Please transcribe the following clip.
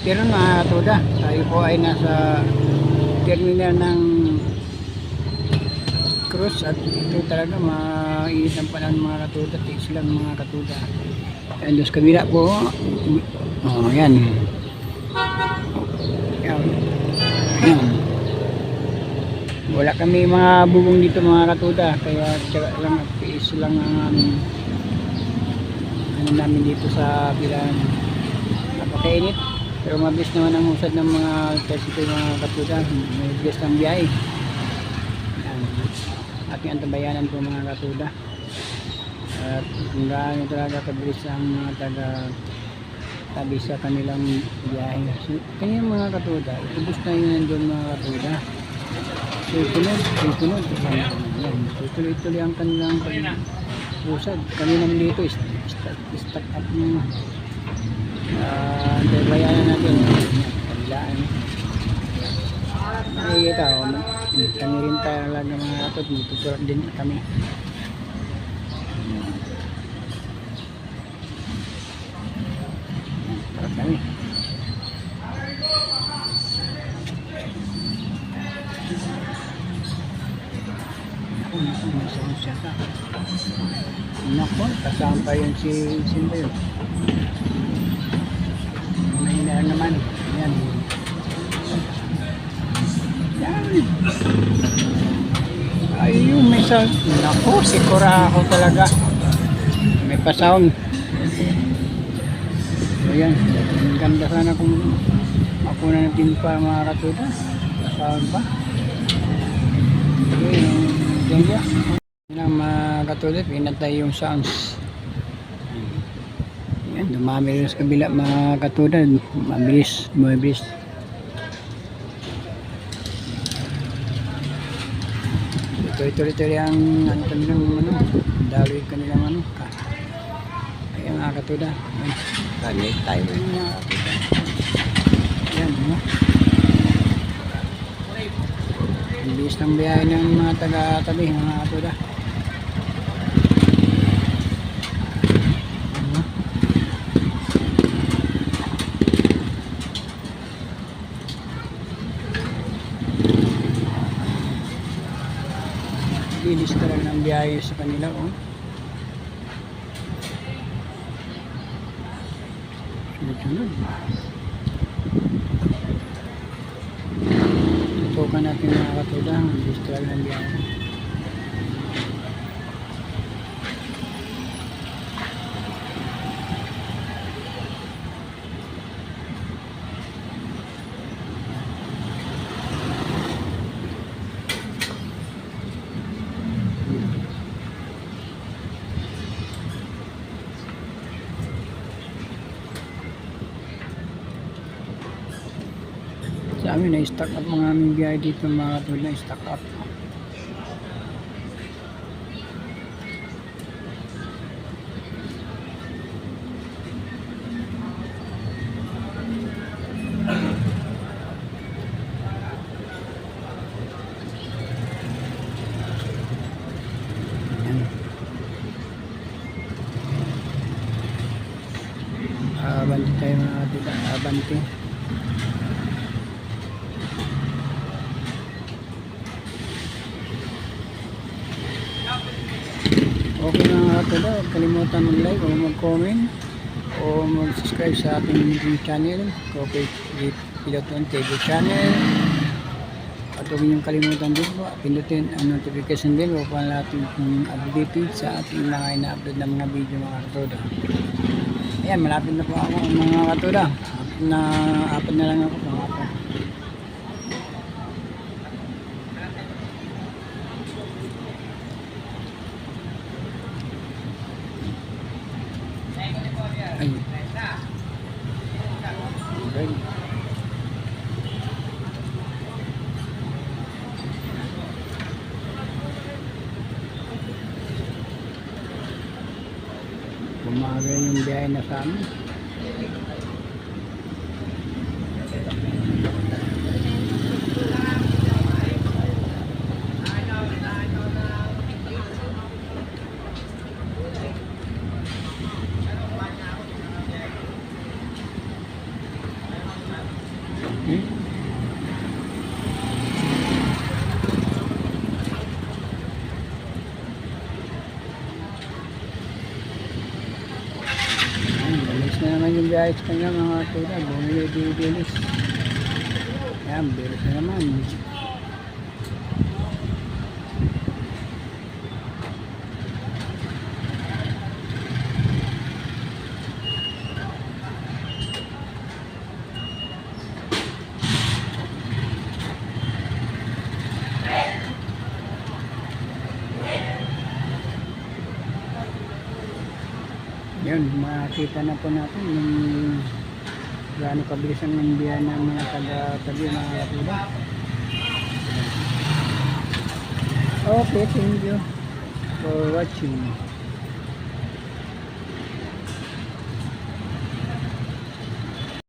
afternoon mga katuda. Tayo po ay nasa terminal ng cruise at ito talaga mainit ang panahon mga katuda. Tiis lang mga katuda. Ayan doon sa kabila po. Oh, yan. Yan. Yan. Wala kami mga bubong dito mga katuda. Kaya tsaga lang at tiis lang ang ano namin dito sa bilang. Napakainit. Pero mabilis naman ang usad ng mga tricycle mga katuda. May bilis ng biyahe. Yan. Ating antabayanan po mga katuda. At kung gaano talaga kabilis ang mga tabi sa kanilang biyahe. So, kanyang mga katuda. Ubus na yun nandun mga katuda. Susunod. Tuloy-tuloy ang kanilang pag-usad. Kami naman dito stock up ng antabayanan natin. Kabilaan. Nakikita ko. Kami rin tayo lang ng mga katod. Tutulak din kami. Tarap kami. Nako, kasama pa yun si Simba yun. Mahina naman. Yan. Yan. Ayun, may sound. Nako, sikura ako talaga. May pa-sound. Ayan, ang ganda sana kung makuna natin pa mga katuda. Pa-sound pa. Ayan, dyan. Yan mga katuda, pinatay yung sounds. Ayan, dumami rin sa kabila mga katuda. Mabilis. Tuloy-tuloy ang kanilang daloy kanilang ayan mga katuda. Ayan tayo mga katuda. Ayan ang bilis ng biyahe ng mga taga-tabi mga katuda. Bilis talaga ng biyahe sa kanila sunod. Tutukan natin mga katuda. Bilis talaga ng biyahe. Sa amin na stock up mga aming biyahe dito mga katuda na stock up. Abante tayo mga katuda. Abante. Okay mga katuda, huwag kalimutan mag-like o mag-comment o mag-subscribe sa ating YouTube channel, Corporate Piloton TV channel. At huwag niyong kalimutan din po, pindutin ang notification bell upang natin updated sa ating mga ina-upload na mga video mga katuda. Ayan, malapit na po ako mga katuda. Apat na lang ako mga katuda. Ay. Okay. Bumaga yung biyahe na sa amin. Hmm? Bilis na naman yung biyahe sa kanya mga tuda. Bilis. Yan, bilis na naman. Yun, makita na po natin yung gaano kabilis ang biyahe ng mga taga-tabi mga kapila. Okay, thank you for watching.